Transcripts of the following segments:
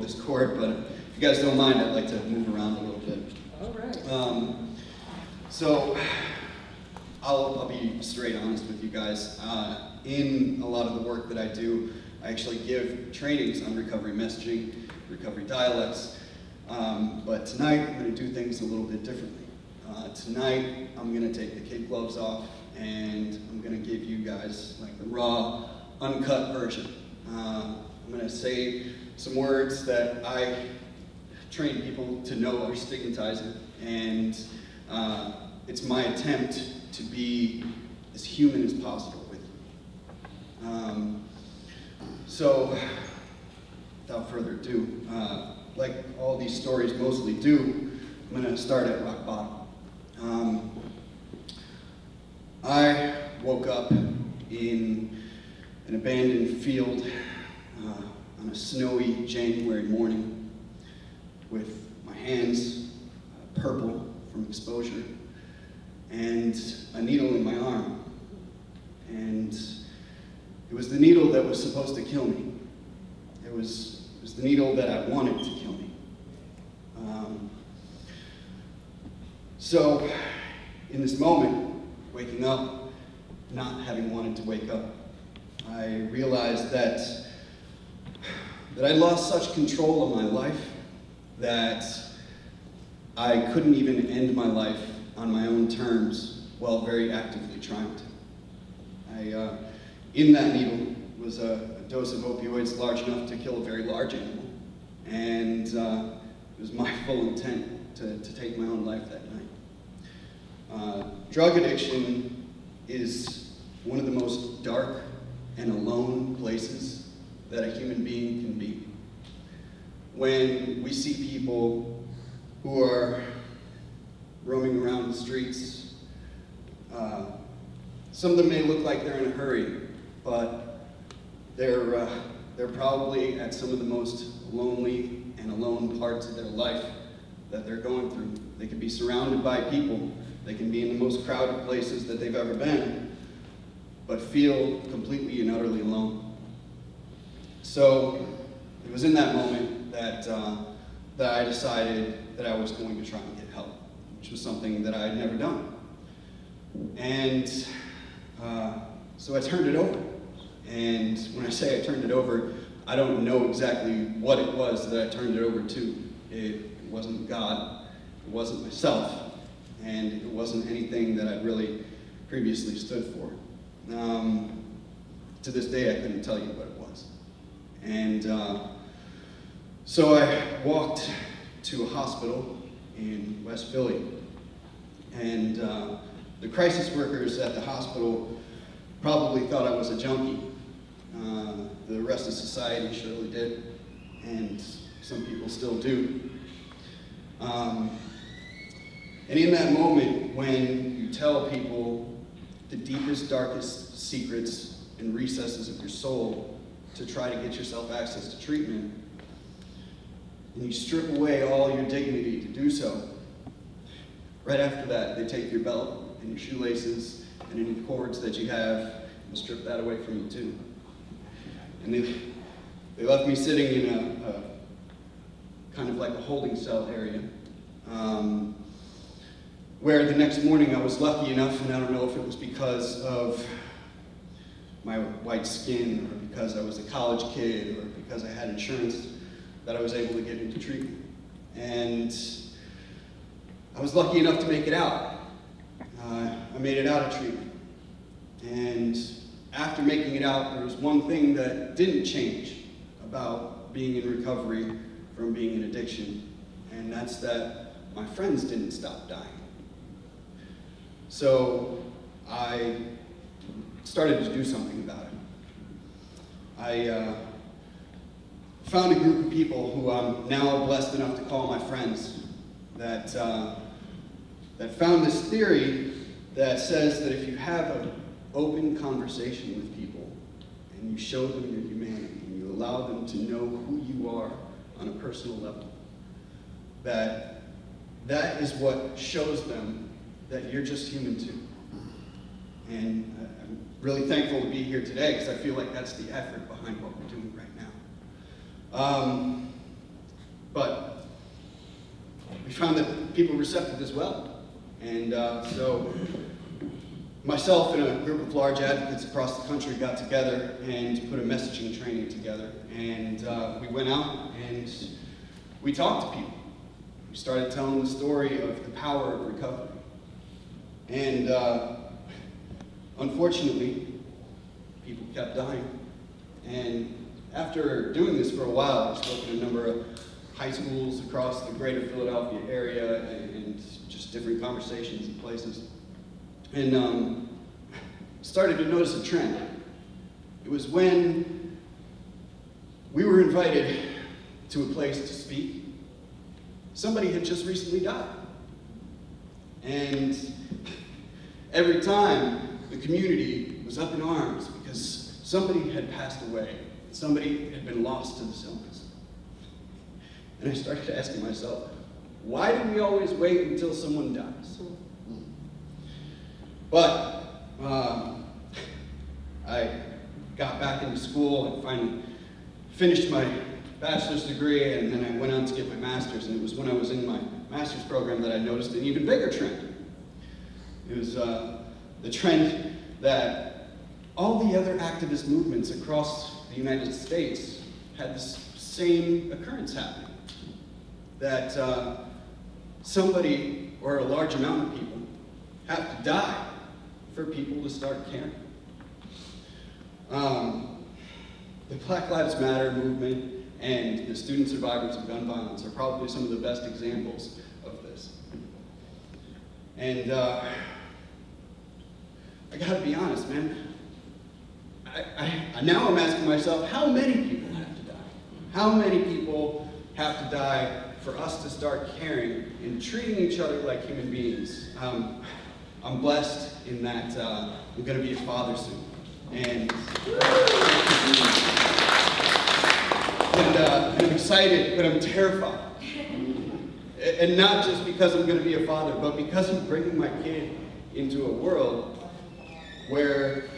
this cord, but if you guys don't mind, I'd like to move around a little bit. All right. So I'll be straight honest with you guys. In a lot of the work that I do, I actually give trainings on recovery messaging, recovery dialects, but tonight I'm going to do things a little bit differently. Tonight I'm going to take the kid gloves off and I'm going to give you guys like the raw, uncut version. I'm going to say some words that I train people to know are stigmatizing, and it's my attempt to be as human as possible with you. So, without further ado, like all these stories mostly do, I'm going to start at rock bottom. I woke up in an abandoned field on a snowy January morning with my hands purple from exposure and a needle in my arm. And it was the needle that was supposed to kill me. It was the needle that I wanted to kill me. So in this moment, waking up, not having wanted to wake up, I realized that I lost such control of my life that I couldn't even end my life on my own terms while very actively trying to. In that needle was a dose of opioids large enough to kill a very large animal, and it was my full intent to take my own life that night. Drug addiction is one of the most dark and alone places that a human being can be. When we see people who are roaming around the streets, some of them may look like they're in a hurry, but they're probably at some of the most lonely and alone parts of their life that they're going through. They can be surrounded by people, they can be in the most crowded places that they've ever been, but feel completely and utterly alone. So it was in that moment that I decided that I was going to try and get help, which was something that I had never done. And so I turned it over. And when I say I turned it over, I don't know exactly what it was that I turned it over to. It wasn't God, it wasn't myself, and it wasn't anything that I'd really previously stood for. To this day, I couldn't tell you what it was. And so I walked to a hospital in West Philly, and the crisis workers at the hospital probably thought I was a junkie. The rest of society surely did, and some people still do. And in that moment, when you tell people the deepest, darkest secrets and recesses of your soul to try to get yourself access to treatment, and you strip away all your dignity to do so, right after that, they take your belt and your shoelaces and any cords that you have and strip that away from you too. And they left me sitting in a kind of like a holding cell area, where the next morning I was lucky enough, and I don't know if it was because of my white skin or because I was a college kid or because I had insurance, that I was able to get into treatment. And I was lucky enough to make it out. I made it out of treatment. And after making it out, there was one thing that didn't change about being in recovery from being in addiction, and that's that my friends didn't stop dying. So I started to do something about it. I found a group of people who I'm now blessed enough to call my friends that found this theory that says that if you have an open conversation with people and you show them your humanity and you allow them to know who you are on a personal level, that is what shows them that you're just human too. And I'm really thankful to be here today because I feel like that's the effort behind what we're doing right now. But we found that people were receptive as well. And so myself and a group of large advocates across the country got together and put a messaging training together. And we went out and we talked to people. We started telling the story of the power of recovery. And unfortunately, people kept dying. And after doing this for a while, I've spoken to a number of high schools across the greater Philadelphia area and just different conversations and places. And started to notice a trend. It was when we were invited to a place to speak. Somebody had just recently died. And every time the community was up in arms because somebody had passed away, somebody had been lost to this illness. And I started asking myself, why do we always wait until someone dies? But I got back into school and finally finished my bachelor's degree, and then I went on to get my master's. And it was when I was in my master's program that I noticed an even bigger trend. It was the trend that all the other activist movements across the United States had this same occurrence happening. That somebody or a large amount of people have to die for people to start caring. The Black Lives Matter movement and the student survivors of gun violence are probably some of the best examples of this. And I gotta be honest, man. Now I'm asking myself, how many people have to die? How many people have to die for us to start caring and treating each other like human beings? I'm blessed in that I'm going to be a father soon. And I'm excited, but I'm terrified. And not just because I'm going to be a father, but because I'm bringing my kid into a world where,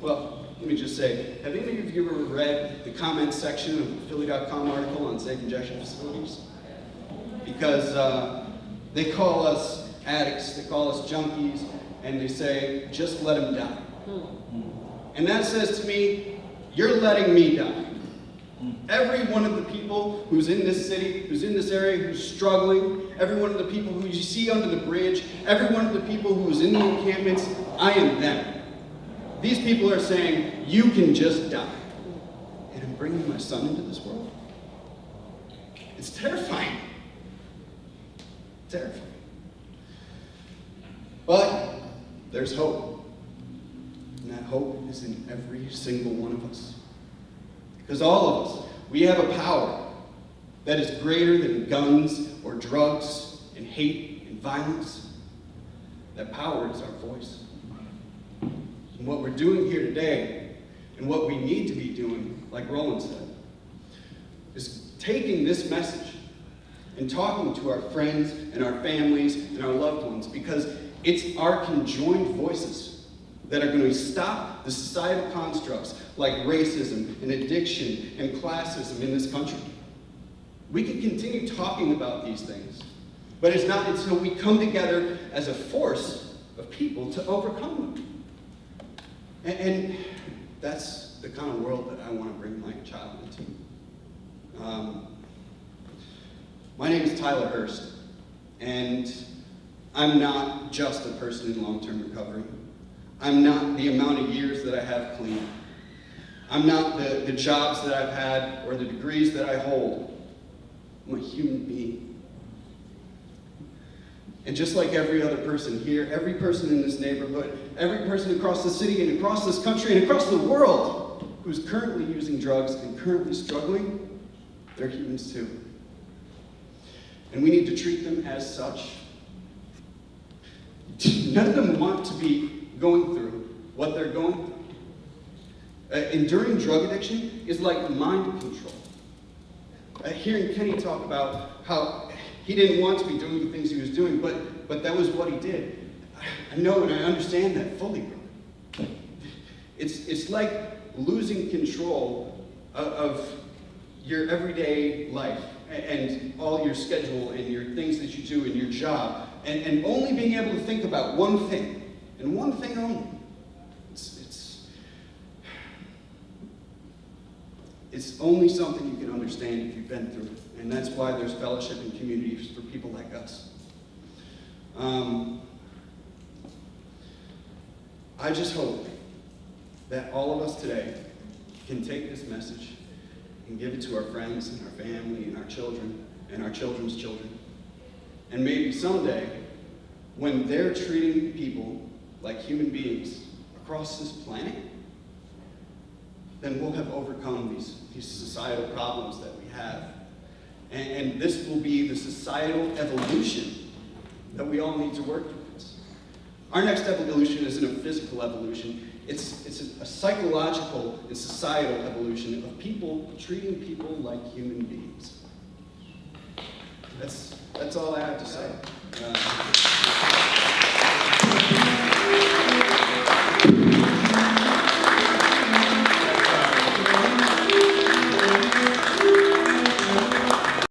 well, let me just say, have any of you ever read the comments section of the Philly.com article on safe injection facilities? Because they call us addicts, they call us junkies, and they say, just let them die. And that says to me, you're letting me die. Every one of the people who's in this city, who's in this area, who's struggling, every one of the people who you see under the bridge, every one of the people who's in the encampments, I am them. These people are saying, you can just die. And I'm bringing my son into this world. It's terrifying. Terrifying. But there's hope. And that hope is in every single one of us. Because all of us, we have a power that is greater than guns or drugs and hate and violence. That power is our voice. And what we're doing here today, and what we need to be doing, like Roland said, is taking this message and talking to our friends and our families and our loved ones, because it's our conjoined voices that are going to stop the societal constructs like racism and addiction and classism in this country. We can continue talking about these things, but it's not until we come together as a force of people to overcome them. And that's the kind of world that I want to bring my child into. My name is Tyler Hurst, and I'm not just a person in long-term recovery. I'm not the amount of years that I have clean. I'm not the jobs that I've had or the degrees that I hold. I'm a human being. And just like every other person here, every person in this neighborhood, every person across the city and across this country and across the world who's currently using drugs and currently struggling, they're humans too. And we need to treat them as such. None of them want to be going through what they're going through. Enduring drug addiction is like mind control. Hearing Kenny talk about how he didn't want to be doing the things he was doing, but that was what he did. I know and I understand that fully, bro. It's like losing control of your everyday life and all your schedule and your things that you do in your job, and only being able to think about one thing, and one thing only. It's only something you can understand if you've been through it, and that's why there's fellowship and communities for people like us. I just hope that all of us today can take this message and give it to our friends and our family and our children and our children's children. And maybe someday, when they're treating people like human beings across this planet, then we'll have overcome these societal problems that we have. And this will be the societal evolution that we all need to work towards. Our next evolution isn't a physical evolution. It's a psychological and societal evolution of people treating people like human beings. That's all I have to say.